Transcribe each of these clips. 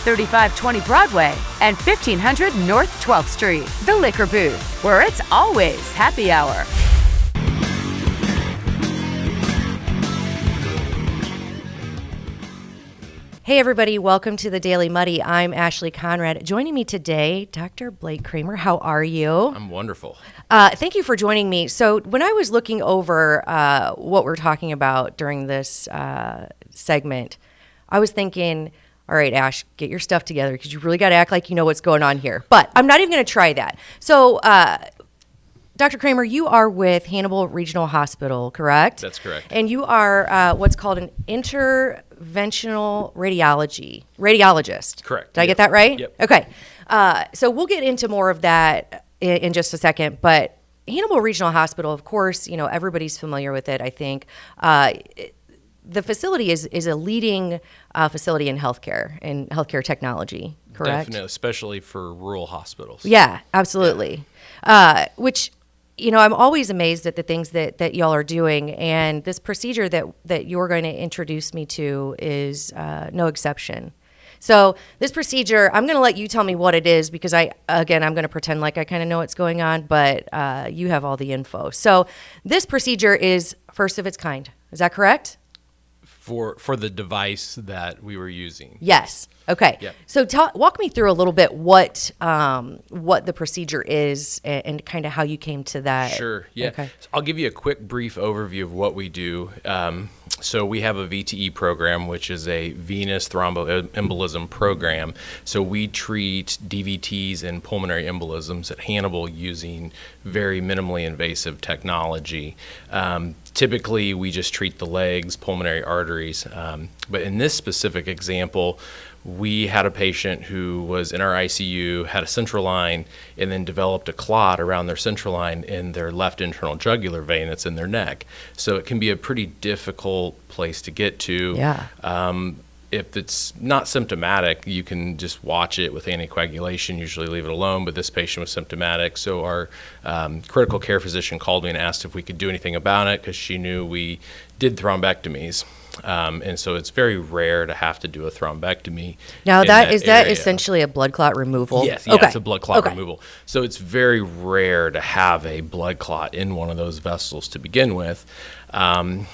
3520 Broadway and 1500 North 12th Street. The Liquor Booth, where it's always happy hour. Hey everybody, welcome to the Daily Muddy. I'm Ashley Conrad. Joining me today, Dr. Blake Kramer. How are you? I'm wonderful. Thank you for joining me. So when I was looking over what we're talking about during this segment, I was thinking, all right, Ash, get your stuff together because you really got to act like you know what's going on here. But I'm not even going to try that. So Dr. Kramer, you are with Hannibal Regional Hospital, correct? That's correct. And you are what's called an interventional radiologist. Correct. Did I get that right? Yep. Okay. So we'll get into more of that in just a second. But Hannibal Regional Hospital, of course, you know, everybody's familiar with it, I think. The facility is a leading facility in healthcare technology, correct? Definitely, especially for rural hospitals. Yeah, absolutely. Which, you know, I'm always amazed at the things that y'all are doing, and this procedure that you're going to introduce me to is no exception. So this procedure, I'm going to let you tell me what it is because I'm going to pretend like I kind of know what's going on, but you have all the info. So this procedure is first of its kind. Is that correct? For the device that we were using. Yes. Okay. Yep. So walk me through a little bit what the procedure is and kind of how you came to that. Sure. Yeah. Okay. So I'll give you a quick brief overview of what we do. So we have a VTE program, which is a venous thromboembolism program. So we treat DVTs and pulmonary embolisms at Hannibal using very minimally invasive technology. Typically, we just treat the legs, pulmonary arteries. But in this specific example, we had a patient who was in our ICU, had a central line, and then developed a clot around their central line in their left internal jugular vein that's in their neck. So it can be a pretty difficult place to get to. Yeah. If it's not symptomatic, you can just watch it with anticoagulation, usually leave it alone, but this patient was symptomatic. So our critical care physician called me and asked if we could do anything about it because she knew we did thrombectomies. And so it's very rare to have to do a thrombectomy. Now is that area. Essentially a blood clot removal? Yes, yeah, okay. It's a blood clot okay. removal. So it's very rare to have a blood clot in one of those vessels to begin with. And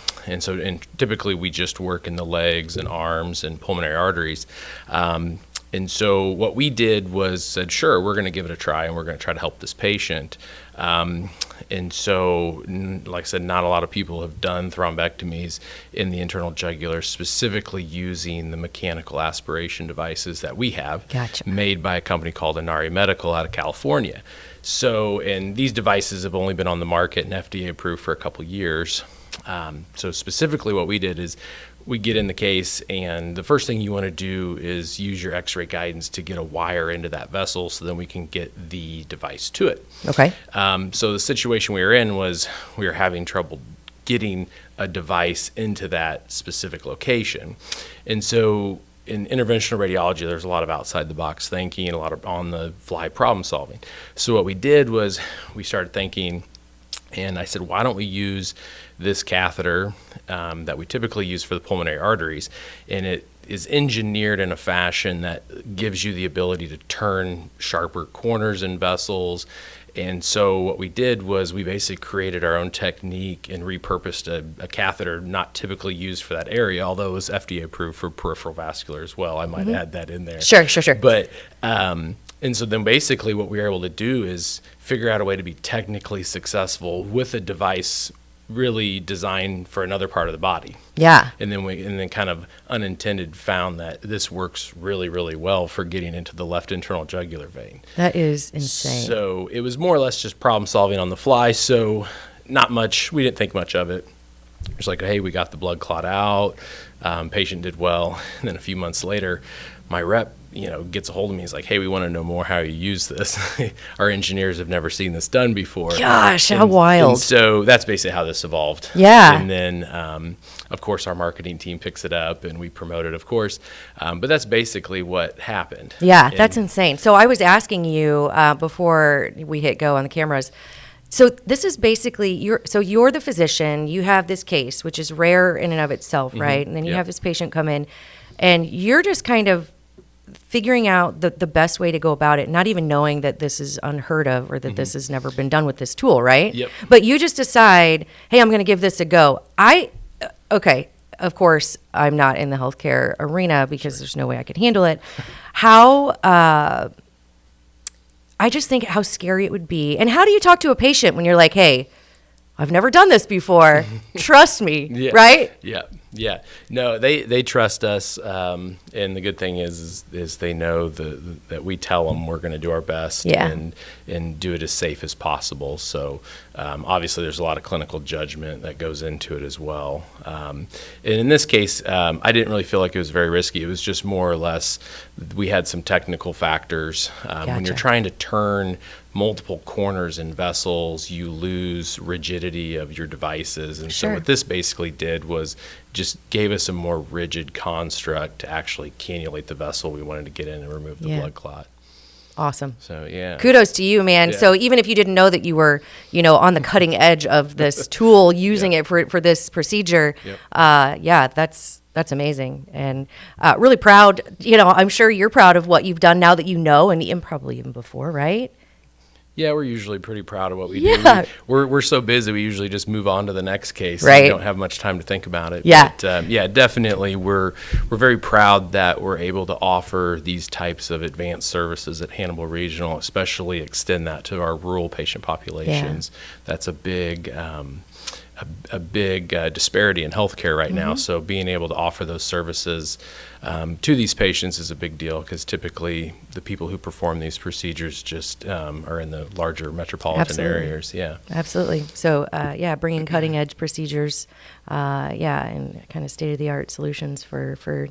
typically we just work in the legs and arms and pulmonary arteries. And so what we did was said, sure, we're going to give it a try and we're going to try to help this patient. And so, like I said, not a lot of people have done thrombectomies in the internal jugular, specifically using the mechanical aspiration devices that we have, Gotcha. Made by a company called Inari Medical out of California. So, and these devices have only been on the market and FDA approved for a couple years. So specifically what we did is we get in the case, and the first thing you want to do is use your x-ray guidance to get a wire into that vessel so then we can get the device to it. Okay. So the situation we were in was we were having trouble getting a device into that specific location. And so in interventional radiology, there's a lot of outside-the-box thinking, a lot of on-the-fly problem-solving. So what we did was we started thinking, and I said, why don't we use this catheter that we typically use for the pulmonary arteries, and it is engineered in a fashion that gives you the ability to turn sharper corners in vessels. And so what we did was we basically created our own technique and repurposed a catheter not typically used for that area, although it was FDA approved for peripheral vascular as well. I might add that in there. Sure. But and so then basically what we were able to do is figure out a way to be technically successful with a device really designed for another part of the body. Yeah. And then kind of unintended found that this works really, really well for getting into the left internal jugular vein. That is insane. So it was more or less just problem solving on the fly. So not much, we didn't think much of it. It's like, hey, we got the blood clot out, patient did well. And then a few months later, my rep, gets a hold of me. He's like, hey, we want to know more how you use this. Our engineers have never seen this done before. Gosh, how wild. And so that's basically how this evolved. Yeah. And then, of course, our marketing team picks it up and we promote it, of course. But that's basically what happened. Yeah, that's insane. So I was asking you before we hit go on the cameras, so this is basically, you're the physician, you have this case, which is rare in and of itself, right? And then you have this patient come in, and you're just kind of figuring out the best way to go about it, not even knowing that this is unheard of or that this has never been done with this tool, right? Yep. But you just decide, hey, I'm going to give this a go. Okay, of course, I'm not in the healthcare arena because there's no way I could handle it. I just think how scary it would be. And how do you talk to a patient when you're like, hey, I've never done this before. Trust me, right? Yeah. No, they trust us, and the good thing is they know that we tell them we're going to do our best and do it as safe as possible. So obviously there's a lot of clinical judgment that goes into it as well. And in this case, I didn't really feel like it was very risky. It was just more or less we had some technical factors. When you're trying to turn multiple corners in vessels, you lose rigidity of your devices. And so what this basically did was just gave us a more rigid construct to actually cannulate the vessel we wanted to get in and remove the blood clot. Awesome. So, yeah. Kudos to you, man. Yeah. So even if you didn't know that you were, on the cutting edge of this tool, using it for this procedure, that's amazing. And really proud, I'm sure you're proud of what you've done now that you know, and probably even before, right? Yeah, we're usually pretty proud of what we do. We're so busy, we usually just move on to the next case. Right. We don't have much time to think about it. Yeah. But, definitely we're very proud that we're able to offer these types of advanced services at Hannibal Regional, especially extend that to our rural patient populations. Yeah. That's a big disparity in healthcare right now. So being able to offer those services to these patients is a big deal, because typically the people who perform these procedures just are in the larger metropolitan areas. Yeah, absolutely. So bringing cutting edge procedures, and kind of state of the art solutions for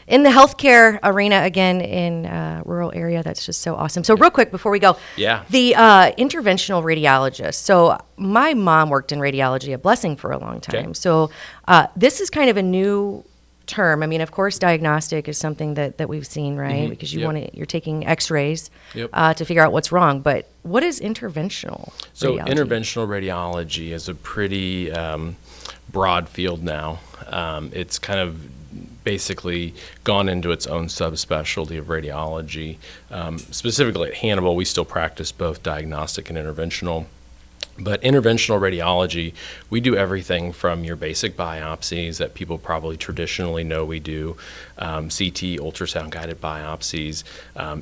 in the healthcare arena, again, in rural area. That's just so awesome. So real quick before we go, the interventional radiologist. So my mom worked in radiology at Blessing for a long time. Okay. So this is kind of a new term. I mean, of course, diagnostic is something that we've seen, right? Because you're taking X-rays to figure out what's wrong. But what is interventional radiology? So interventional radiology is a pretty broad field now. It's kind of basically gone into its own subspecialty of radiology. Specifically at Hannibal, we still practice both diagnostic and interventional. But interventional radiology, we do everything from your basic biopsies that people probably traditionally know we do, CT, ultrasound-guided biopsies,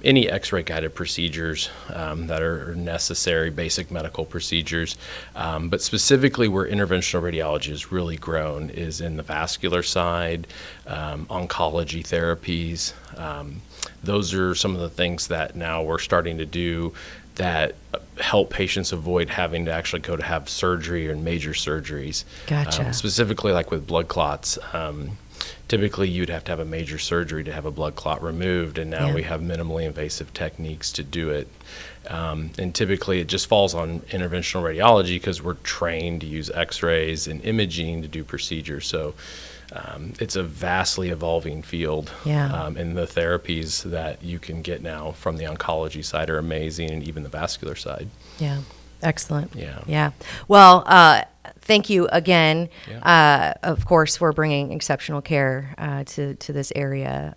any X-ray guided procedures that are necessary, basic medical procedures. But specifically where interventional radiology has really grown is in the vascular side, oncology therapies. Those are some of the things that now we're starting to do that help patients avoid having to actually go to have surgery or major surgeries. Gotcha. Specifically like with blood clots, typically you'd have to have a major surgery to have a blood clot removed, and now we have minimally invasive techniques to do it. And typically it just falls on interventional radiology because we're trained to use X-rays and imaging to do procedures. So it's a vastly evolving field, and the therapies that you can get now from the oncology side are amazing, and even the vascular side. Yeah, excellent. Yeah. Well, thank you again, of course, for bringing exceptional care to this area.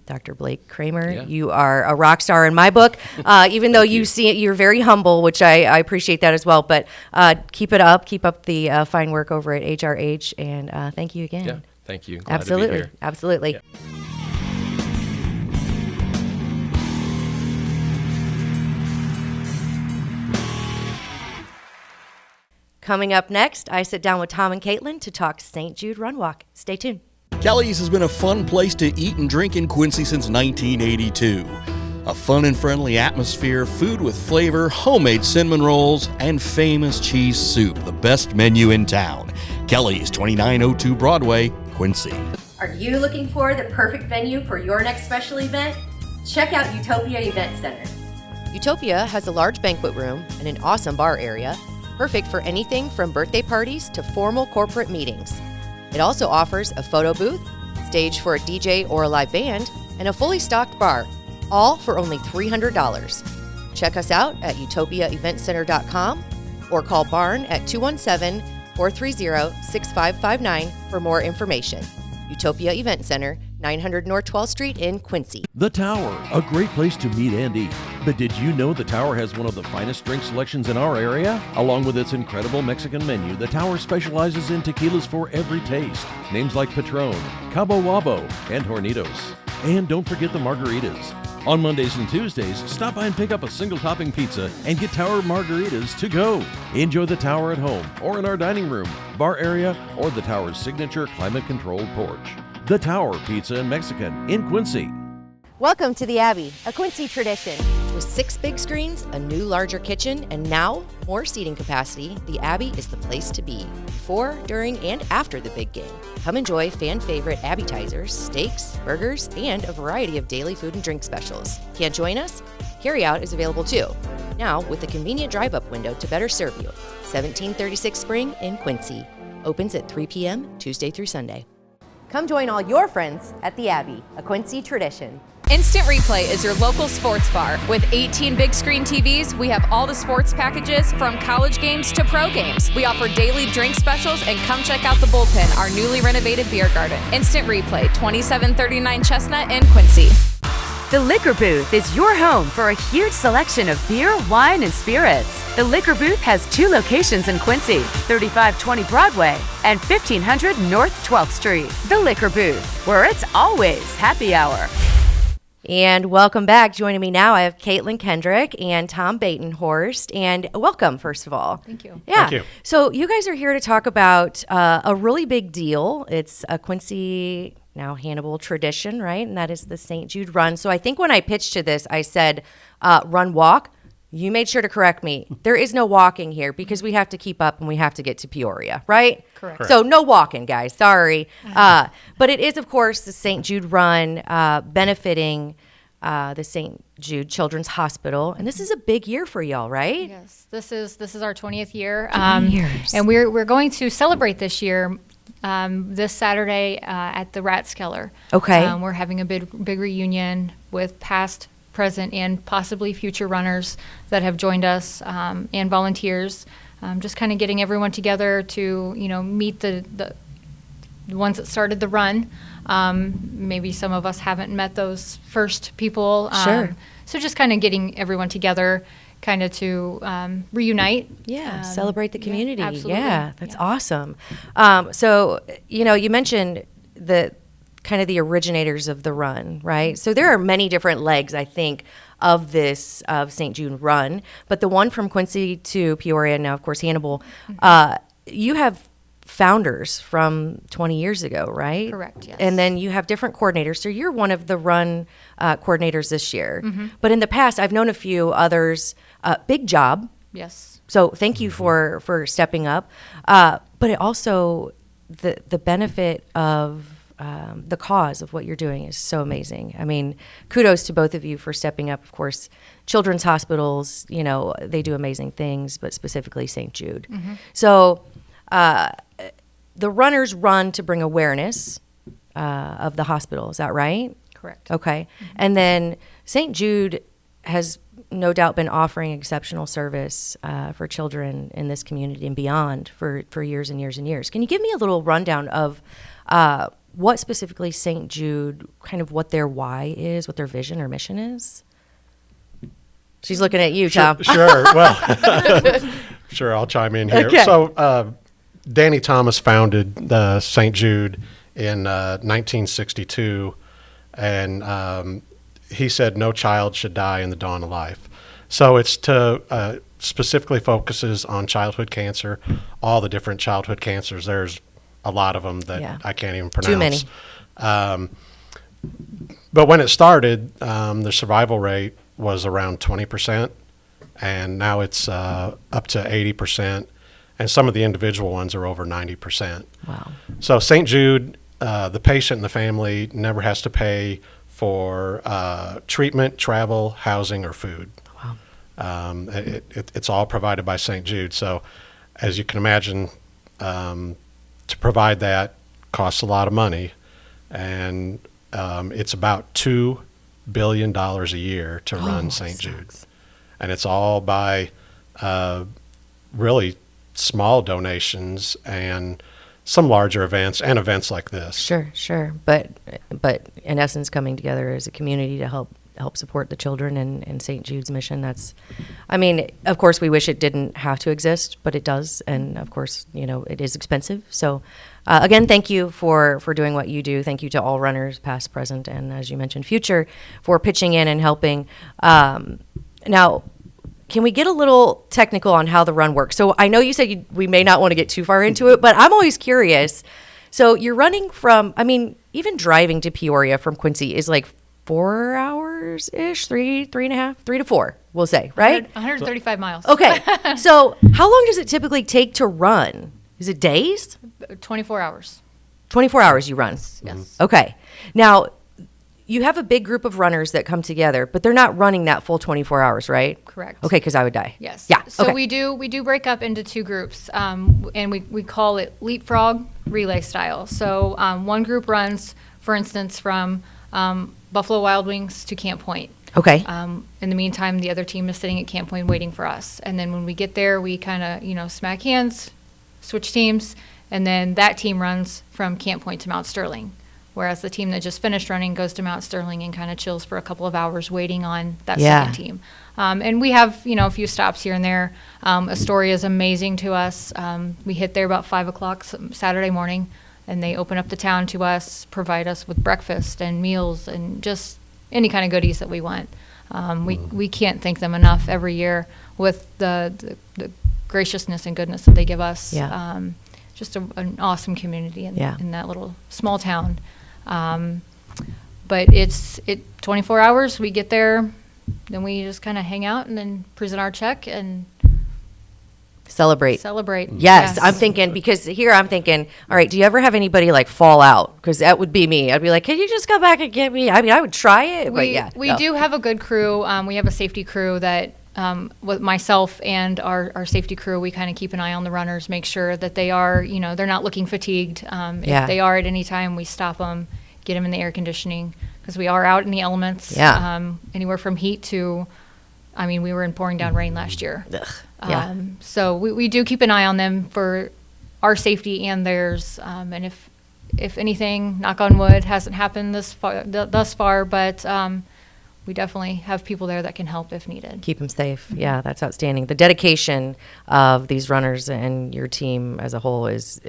Dr. Blake Kramer, you are a rock star in my book, even though you're very humble, which I appreciate that as well. But keep it up. Keep up the fine work over at HRH, and thank you again. Yeah, thank you. Glad to be here. Absolutely. Yeah. Coming up next, I sit down with Tom and Caitlin to talk St. Jude Run Walk. Stay tuned. Kelly's has been a fun place to eat and drink in Quincy since 1982. A fun and friendly atmosphere, food with flavor, homemade cinnamon rolls, and famous cheese soup, the best menu in town. Kelly's, 2902 Broadway, Quincy. Are you looking for the perfect venue for your next special event? Check out Utopia Event Center. Utopia has a large banquet room and an awesome bar area, perfect for anything from birthday parties to formal corporate meetings. It also offers a photo booth, stage for a DJ or a live band, and a fully stocked bar, all for only $300. Check us out at utopiaeventcenter.com or call Barn at 217-430-6559 for more information. Utopia Event Center, 900 North 12th Street in Quincy. The Tower, a great place to meet and eat. But did you know the Tower has one of the finest drink selections in our area? Along with its incredible Mexican menu, the Tower specializes in tequilas for every taste. Names like Patron, Cabo Wabo, and Hornitos. And don't forget the margaritas. On Mondays and Tuesdays, stop by and pick up a single topping pizza and get Tower margaritas to go. Enjoy the Tower at home or in our dining room, bar area, or the Tower's signature climate-controlled porch. The Tower Pizza and Mexican in Quincy. Welcome to the Abbey, a Quincy tradition. With 6 big screens, a new larger kitchen, and now more seating capacity, the Abbey is the place to be before, during, and after the big game. Come enjoy fan favorite appetizers, steaks, burgers, and a variety of daily food and drink specials. Can't join us? Carryout is available too. Now with a convenient drive-up window to better serve you. 1736 Spring in Quincy. Opens at 3 p.m. Tuesday through Sunday. Come join all your friends at the Abbey, a Quincy tradition. Instant Replay is your local sports bar. With 18 big screen TVs, we have all the sports packages from college games to pro games. We offer daily drink specials, and come check out the Bullpen, our newly renovated beer garden. Instant Replay, 2739 Chestnut in Quincy. The Liquor Booth is your home for a huge selection of beer, wine, and spirits. The Liquor Booth has 2 locations in Quincy, 3520 Broadway and 1500 North 12th Street. The Liquor Booth, where it's always happy hour. And welcome back. Joining me now, I have Caitlin Kendrick and Tom Batenhorst. And welcome, first of all. Thank you. Yeah. Thank you. So you guys are here to talk about a really big deal. It's a Quincy, now Hannibal tradition, right? And that is the St. Jude Run. So I think when I pitched to this, I said run, walk. You made sure to correct me. There is no walking here because we have to keep up and we have to get to Peoria, right? Correct. So no walking, guys. Sorry. But it is, of course, the St. Jude Run benefiting the St. Jude Children's Hospital. And this is a big year for y'all, right? Yes, this is our 20th year. 20 years. And we're going to celebrate this year this Saturday at the Rathskeller. Okay. We're having a big reunion with past, present, and possibly future runners that have joined us and volunteers. Just kind of getting everyone together to, meet the ones that started the run. Maybe some of us haven't met those first people. Sure. So just kind of getting everyone together, kind of to reunite. Yeah, celebrate the community. Yeah, absolutely. Yeah, that's awesome. So, you mentioned the kind of the originators of the run, right? So there are many different legs, I think, of this St. Jude Run, but the one from Quincy to Peoria, and now of course Hannibal, you have founders from 20 years ago, right? Correct, yes. And then you have different coordinators. So you're one of the run coordinators this year. Mm-hmm. But in the past, I've known a few others. Big job. Yes. So thank you for stepping up. But it also, the benefit of the cause of what you're doing is so amazing. I mean, kudos to both of you for stepping up. Of course, children's hospitals, they do amazing things, but specifically St. Jude. Mm-hmm. So the runners run to bring awareness of the hospital. Is that right? Correct. Okay. And then St. Jude has no doubt been offering exceptional service for children in this community and beyond for years and years and years. Can you give me a little rundown of what specifically St. Jude, kind of what their why is, what their vision or mission is? She's looking at you, Tom. Sure. Well, sure, I'll chime in here. Okay. So Danny Thomas founded the St. Jude in 1962, and he said no child should die in the dawn of life. So it's to specifically focuses on childhood cancer, all the different childhood cancers. There's a lot of them that I can't even pronounce. Too many. But when it started, the survival rate was around 20%, and now it's up to 80%, and some of the individual ones are over 90%. Wow. So St. Jude, the patient and the family never has to pay for treatment, travel, housing, or food. Wow. It's all provided by St. Jude. So as you can imagine, to provide that costs a lot of money, and it's about $2 billion a year to run St. Jude. And it's all by really small donations and some larger events and events like this. Sure. But in essence, coming together as a community to help support the children and St. Jude's mission. Of course, we wish it didn't have to exist, but it does. And of course, it is expensive. So again, thank you for doing what you do. Thank you to all runners, past, present, and as you mentioned, future, for pitching in and helping. Now, can we get a little technical on how the run works? So I know you said we may not want to get too far into it, but I'm always curious. So you're running from, even driving to Peoria from Quincy is like 4 hours-ish, 3.5, 3 to 4, we'll say, right? 135 miles. Okay. So how long does it typically take to run? Is it days? 24 hours. 24 hours you run? Yes. Okay. Now, you have a big group of runners that come together, but they're not running that full 24 hours, right? Correct. Okay, because I would die. Yes. Yeah. So okay. we do break up into 2 groups, and we call it leapfrog relay style. So one group runs, for instance, from Buffalo Wild Wings to Camp Point. Okay. In the meantime, the other team is sitting at Camp Point waiting for us. And then when we get there, we kind of, smack hands, switch teams, and then that team runs from Camp Point to Mount Sterling. Whereas the team that just finished running goes to Mount Sterling and kind of chills for a couple of hours waiting on that second team. And we have, a few stops here and there. Astoria is amazing to us. We hit there about 5 o'clock Saturday morning, and they open up the town to us, provide us with breakfast and meals and just any kind of goodies that we want. We can't thank them enough every year with the graciousness and goodness that they give us. Yeah. Just an awesome community in that little small town. But it's 24 hours. We get there, then we just kind of hang out and then present our check and celebrate. Yes, I'm thinking, because here I'm thinking, all right, do you ever have anybody like fall out? Because that would be me. I'd be like, can you just come back and get me? I would try it, but yeah. We do have a good crew. We have a safety crew that, with myself and our safety crew, we kind of keep an eye on the runners, make sure that they are, they're not looking fatigued. If they are at any time, we stop them, get them in the air conditioning, because we are out in the elements. Yeah. Anywhere from heat to, we were in pouring down rain last year. Ugh. Yeah. So we do keep an eye on them for our safety and theirs. And if anything, knock on wood, hasn't happened thus far, but we definitely have people there that can help if needed. Keep them safe. Yeah, that's outstanding. The dedication of these runners and your team as a whole is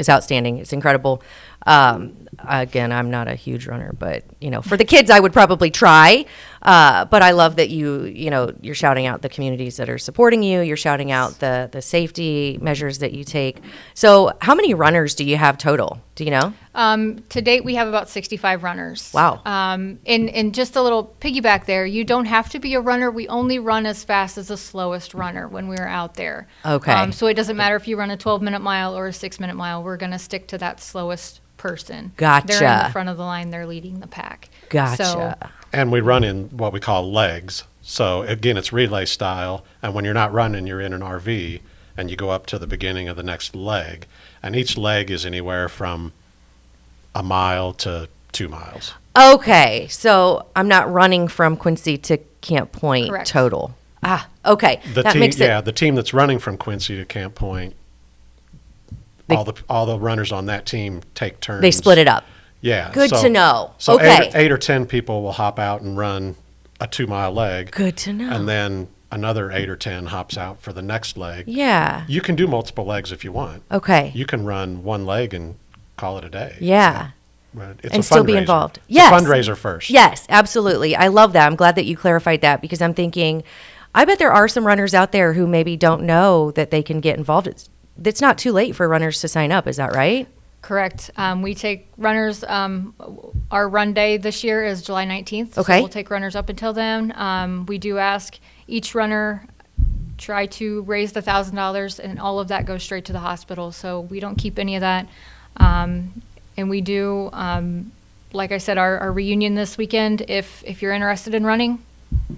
outstanding. It's incredible. Again, I'm not a huge runner, but for the kids, I would probably try. But I love that you're shouting out the communities that are supporting you. You're shouting out the safety measures that you take. So, how many runners do you have total? Do you know? To date, we have about 65 runners. Wow. And just a little piggyback there, you don't have to be a runner. We only run as fast as the slowest runner when we're out there. Okay. So it doesn't matter if you run a 12-minute mile or a 6-minute mile. We're going to stick to that slowest person. Gotcha. They're in the front of the line. They're leading the pack. Gotcha. So, And we run in what we call legs. So again, it's relay style. And when you're not running, you're in an RV, and you go up to the beginning of the next leg. And each leg is anywhere from a mile to 2 miles. Okay, so I'm not running from Quincy to Camp Point. Correct. Total. Okay. That makes it. Yeah, the team that's running from Quincy to Camp Point, all the runners on that team take turns. They split it up. Yeah. Good to know. So Okay. 8 or 10 people will hop out and run a 2-mile leg. Good to know. And then another 8 or 10 hops out for the next leg. Yeah. You can do multiple legs if you want. Okay. You can run one leg and call it a day. Yeah. But it's And a still be fundraiser. involved. It's Yes. a fundraiser first. Yes, absolutely. I love that. I'm glad that you clarified that, because I'm thinking, I bet there are some runners out there who maybe don't know that they can get involved. It's not too late for runners to sign up. Is that right? correct. We take runners. Our run day this year is July 19th. Okay. So we'll take runners up until then. We do ask each runner try to raise the $1,000, and all of that goes straight to the hospital. So we don't keep any of that. And we do, like I said, our reunion this weekend. If you're interested in running,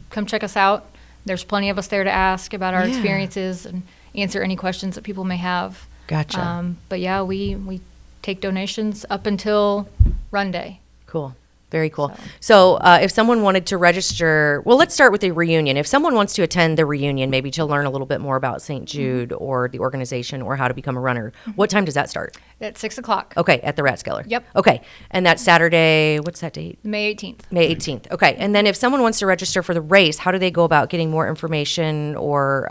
come check us out. There's plenty of us there to ask about our experiences and answer any questions that people may have. Gotcha. But yeah, we take donations up until run day. Cool. Very cool. So if someone wanted to register, well, let's start with the reunion. If someone wants to attend the reunion, maybe to learn a little bit more about St. Jude or the organization or how to become a runner, what time does that start? At 6 o'clock. Okay, at the Rathskeller. Yep. Okay, and that's Saturday, what's that date? May 18th. May 18th. Okay, and then if someone wants to register for the race, how do they go about getting more information or,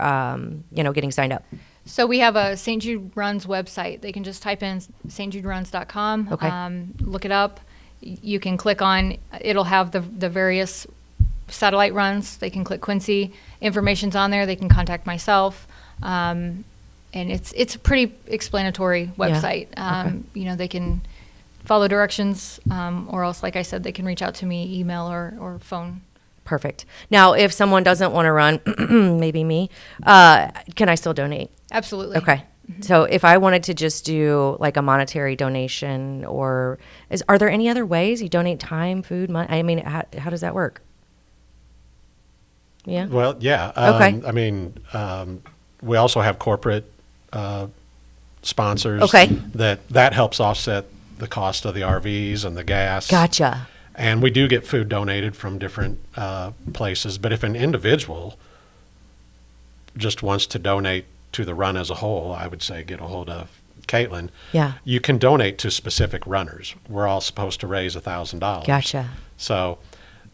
getting signed up? So we have a St. Jude Runs website. They can just type in stjuderuns.com, Okay. Look it up. You can click on, it'll have the various satellite runs. They can click Quincy. Information's on there. They can contact myself. And it's a pretty explanatory website. Okay. They can follow directions, or else, like I said, they can reach out to me, email or phone. Perfect. Now, if someone doesn't want to run, maybe me, can I still donate? Absolutely. Okay. So if I wanted to just do like a monetary donation, or are there any other ways you donate time, food, money? I mean, how does that work? Yeah. Well, yeah. Okay. We also have corporate sponsors. Okay. That helps offset the cost of the RVs and the gas. Gotcha. And we do get food donated from different places. But if an individual just wants to donate to the run as a whole, I would say get a hold of Caitlin. Yeah. You can donate to specific runners. We're all supposed to raise $1,000. Gotcha. So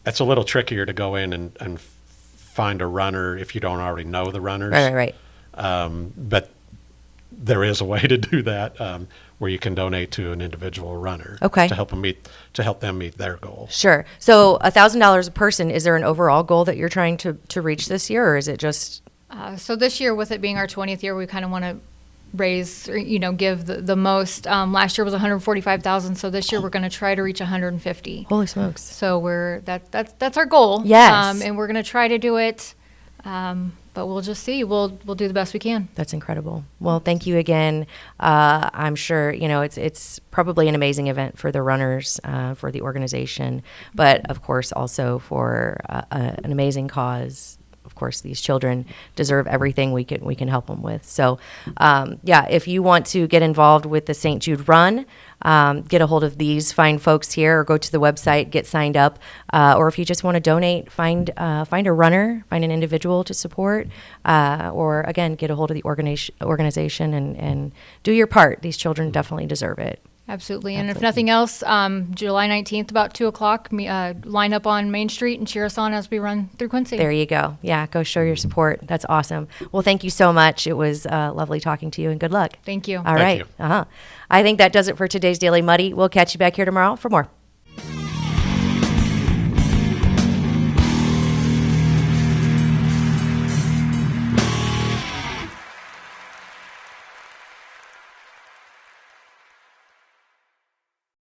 it's a little trickier to go in and find a runner if you don't already know the runners. Right. But there is a way to do that where you can donate to an individual runner. Okay. To help them meet their goal. Sure. So $1,000 a person. Is there an overall goal that you're trying to reach this year, or is it just? So this year, with it being our 20th year, we kind of want to raise, or, give the most. Last year was 145,000, so this year we're going to try to reach 150. Holy smokes! So that's our goal. Yes. And we're going to try to do it, but we'll just see. We'll do the best we can. That's incredible. Well, thank you again. I'm sure it's probably an amazing event for the runners, for the organization, but of course also for an amazing cause. Of course, these children deserve everything we can help them with. So, if you want to get involved with the St. Jude Run, get a hold of these fine folks here, or go to the website, get signed up. Or if you just want to donate, find a runner, find an individual to support, or again, get a hold of the organization and do your part. These children definitely deserve it. Absolutely. And if nothing else, July 19th, about 2 o'clock, line up on Main Street and cheer us on as we run through Quincy. There you go. Yeah, go show your support. That's awesome. Well, thank you so much. It was lovely talking to you, and good luck. Thank you. All right. Thank you. I think that does it for today's Daily Muddy. We'll catch you back here tomorrow for more.